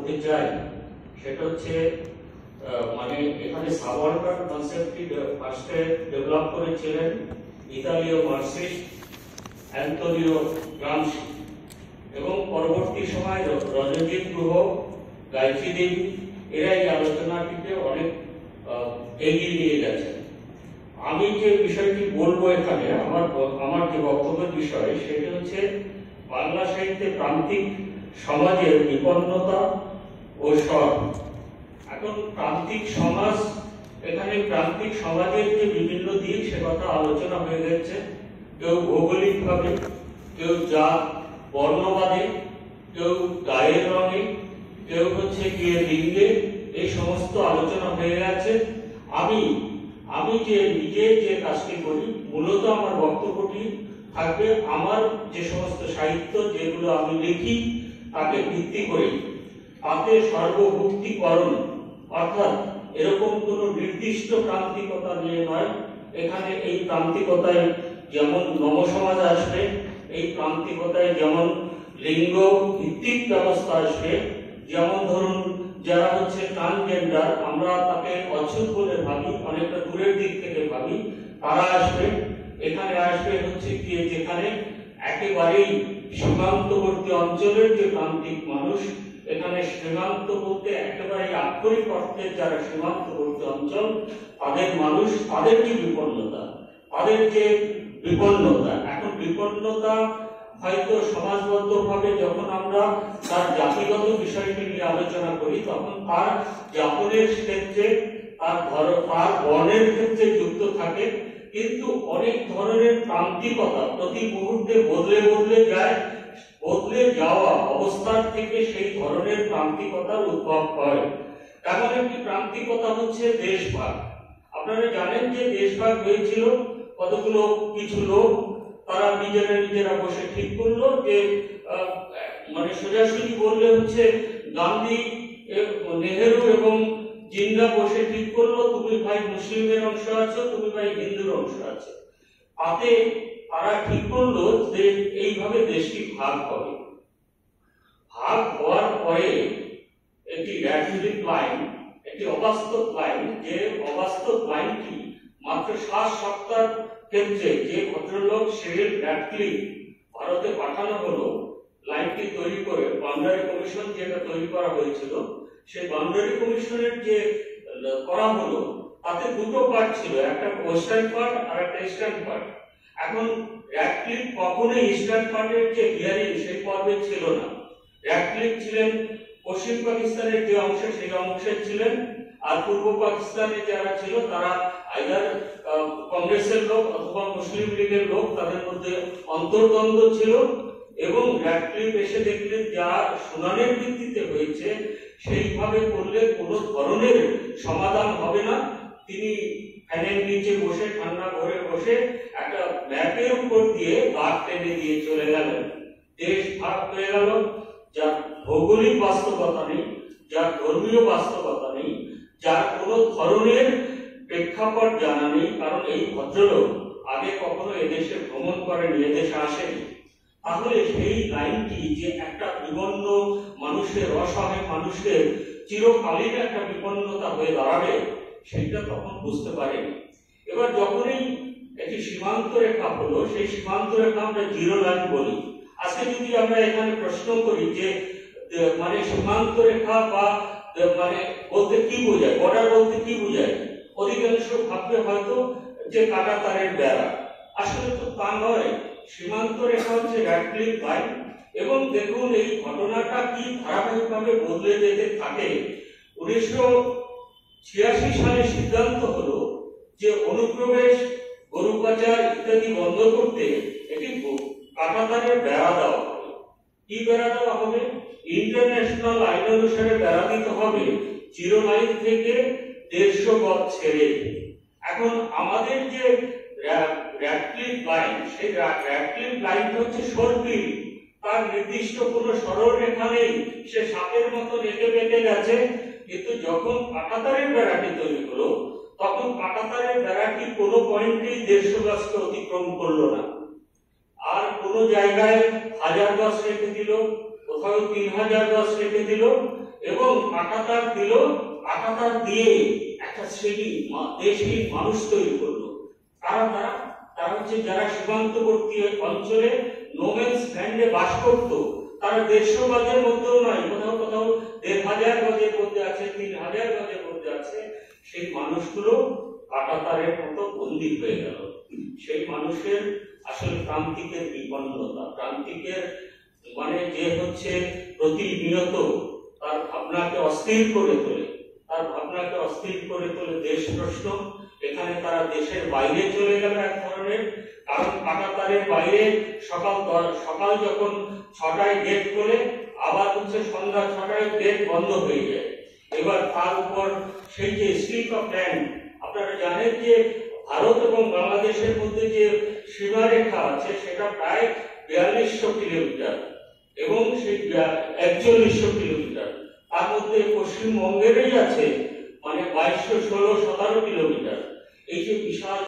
বলতে চাই সেটা হচ্ছে মানে এখানে সাবঅর্ডার কনসেপ্টটি ফার্স্টে ডেভেলপ করেছিলেন ইতালীয় মার্কসিস্ট অ্যান্টোনিও গ্রামসি এবং পরবর্তী সময় রজনীশ গুহ, গায়ত্রী দেবী এরা এই আলোচনাটিকে অনেক এগিয়ে নিয়ে গেছেন। আমি যে বিষয়টি বলবো এখানে আমার যে বক্তব্যের বিষয় সেটা হচ্ছে বাংলা সাহিত্যে প্রান্তিক সমাজের বিপন্নতা ও স্বর। এখন প্রান্তিক সমাজ, এখানে প্রান্তিক সমাজের যে বিভিন্ন দিক সে কথা আলোচনা হয়ে গেছে। কেউ ভৌগোলিকভাবে, কেউ জাত বর্ণবাদে, কেউ গায়ের রঙে, কেউ হচ্ছে গিয়ে লিঙ্গে, এই সমস্ত আলোচনা হয়ে গেছে। আমি যে নিজে যে কাজটি করি, মূলত আমার বক্তব্যটি থাকবে আমার যে সমস্ত সাহিত্য যেগুলো আমি লিখি তাকে ভিত্তি করে, তাতে সর্বভুক্তিকরণ অর্থাৎ এরকম কোন নির্দিষ্ট প্রান্তিকতা নিয়ে নয়। এখানে এই প্রান্তিকতায় যেমন নমসমাজ আসবে, এই প্রান্তিকতায় যেমন লিঙ্গ ভিত্তিক ব্যবস্থা আসবে, যেমন ধরুন যারা হচ্ছে ট্রান্সজেন্ডার, আমরা তাকে অচ্ছুত বলে ভাবি, অনেকটা দূরের দিক থেকে ভাবি, তারা আসবে। এখানে আসবে হচ্ছে কি যেখানে একেবারেই সীমান্তবর্তী অঞ্চলের যে প্রান্তিক মানুষ, এখানে সীমান্ত বলতে একেবারে আক্ষরিক অর্থে যারা সীমান্তবর্তী অঞ্চল তাদের মানুষ, তাদের যে বিপন্নতা, এখন বিপন্নতা হয়তো সমাজবদ্ধভাবে যখন আমরা তার জাতিগত বিষয়টি নিয়ে আলোচনা করি তখন তার যাপনের ক্ষেত্রে তার বর্ণের ক্ষেত্রে যুক্ত থাকে, কিন্তু অনেক ধরনের প্রান্তিকতা প্রতি মুহূর্তে বদলে যায়। বদলে যাওয়া অবস্থার থেকে সেই ধরনের প্রান্তিকতার উদ্ভব হয়। এমন একটি প্রান্তিকতা হচ্ছে দেশভাগ। আপনারা জানেন যে দেশভাগ হয়েছিল কতগুলো কিছু লোক, তারা নিজেরা বসে ঠিক করলো যে মানে সোজাসুজি বললে হচ্ছে গান্ধী, নেহেরু এবং জিন্না বসে ঠিক করলো তুমি ভাই মুসলিমের অংশ আছো, তুমি ভাই হিন্দুর অংশ আছে। তাতে তারা ঠিক করলো যে এইভাবে দেশটি ভাগ হবে। ভাগ হওয়ার পরে একটি র্যাডিক্যাল লাইন, একটি অবাস্তব লাইন, যে অবাস্তব লাইনটি মাত্র 7 সপ্তাহ ক্ষেত্রে যে ভদ্রলোক সিরিল র্যাডক্লিফ ভারতে পাঠানো হলো লাইনটি তৈরি করে, বাউন্ডারি কমিশন যেটা তৈরি করা হয়েছিল, সেই বাউন্ডারি কমিশনের যে করা হলো তাতে দুটো পার্ট ছিল, একটা ওয়েস্টার্ন পার্ট আর একটা ইস্টার্ন পার্ট। এখন র্যাডক্লিফ কখনোই ইস্টার্ন পার্টের যে হিয়ারিং সেই পর্বে ছিল না। র্যাডক্লিফ ছিলেন পশ্চিম পাকিস্তানের যে অংশ সেই অংশের ছিলেন, আর পূর্ব পাকিস্তানে যারা ছিল তারা আইদার কংগ্রেসের লোক অথবা মুসলিম লীগের লোক, তাদের মধ্যে অন্তর্দ্বন্দ্ব ছিল। এবং র্যাডক্লিফ এসে দেখলেন যা শুনানির ভিত্তিতে হয়েছে সেইভাবে করলে কোনো ধরনের সমাধান হবে না। তিনি ফ্যানের নিচে বসে ঠান্ডা ঘরে বসে একটা ম্যাপের উপর দিয়ে দাগ টেনে দিয়ে চলে গেলেন। দেশ ভাগ হয়ে গেল, যার ভৌগোলিক বাস্তবতা নেই, যার ধর্মীয় বাস্তবতা নেই, যার কোনো ধরনের প্রেক্ষাপট জানা নেই, কারণ এই ভদ্রলোক আগে কখনো এদেশে ভ্রমণ করেনি, এদেশে আসেনি। তাহলে সেই লাইনটি যে একটা বিপন্ন মানুষের, অসহায় মানুষের চিরকালীন একটা বিপন্নতা হয়ে দাঁড়াবে সেটা তখন বুঝতে পারেনি। এবার যখনই একটি সীমান্ত রেখা হলো, সেই সীমান্ত রেখা আমরা জিরো লাইন বলি। আজকে যদি আমরা এখানে প্রশ্ন করি যে মানে সীমান্ত রেখা বা মানে বলতে কি বোঝায়, বর্ডার বলতে কি বোঝায়, অধিকাংশ ভাববে হয়তো যে কাটা তারের বেড়া। আসলে তো তা নয়, সীমান্ত রেখা হচ্ছে র্যাডক্লিফ লাইন। এবং দেখুন এই ঘটনাটা কি ধারাবাহিকভাবে বদলে যেতে থাকে। 1986 সালে সিদ্ধান্ত হলো যে অনুপ্রবেশ, গরু পাচার ইত্যাদি বন্ধ করতে একটি কাঁটাতারের বেড়া দেওয়া হবে। কি বেড়া দেওয়া হবে? ইন্টারন্যাশনাল আইন অনুসারে বেড়া দিতে হবে জিরো লাইন থেকে 150 গজ ছেড়ে। এখন আমাদের যে র্যাডক্লিফ লাইন, সেই র্যাডক্লিফ লাইন হচ্ছে সর্পিল, তার নির্দিষ্ট কোনো সরল রেখা নেই, সে সাপের মতো রেখে বেঁকে গেছে। কিন্তু যখন কাঁটাতারের বেড়াটি তৈরি হলো তখন কাঁটাতারের বেড়াটি কোনো পয়েন্টেই 150 গজকে অতিক্রম করলো না, আর কোনো জায়গায় 1000 গজ রেখে দিল, কোথাও 3000 গজ রেখে দিল এবং আটাতার দিল, আটাতার দিয়ে একটা শ্রেণী দেশহীন মানুষ তৈরি করলো। তারা হচ্ছে যারা সীমান্তবর্তী অঞ্চলে নোম্যান্স ল্যান্ডে বাস করত, তারা 150 গজের মধ্যেও নয়, কোথাও কোথাও 1500 গজের মধ্যে আছে, 3000 গজের মধ্যে আছে। সেই মানুষগুলো কাঁটাতারের মতো বন্দী হয়ে গেল। সেই মানুষের আসলে প্রান্তিকের বিপন্নতা, প্রান্তিকের মানে যে হচ্ছে প্রতিনিয়ত তার ভাবনাকে অস্থির করে তোলে, দেশ প্রশ্ন। এখানে তারা দেশের বাইরে চলে গেল এক ধরনের, কারণ কাঁটাতারের বাইরে সকাল যখন 6টায় গেট খোলে, আবার হচ্ছে সন্ধ্যা 6টায় গেট বন্ধ হয়ে যায়। এবার তার উপর সেই যে স্ট্রিপ অফ ল্যান্ড, আপনারা জানেন যে ভারত এবং বাংলাদেশের মধ্যে যে সীমারেখা আছে সেটা প্রায় 4200 কিলোমিটার এবং সেই 4100 কিলোমিটার, তার মধ্যে পশ্চিমবঙ্গেরই আছে মানে 2200, 16, 17 কিলোমিটার। এই যে বিশাল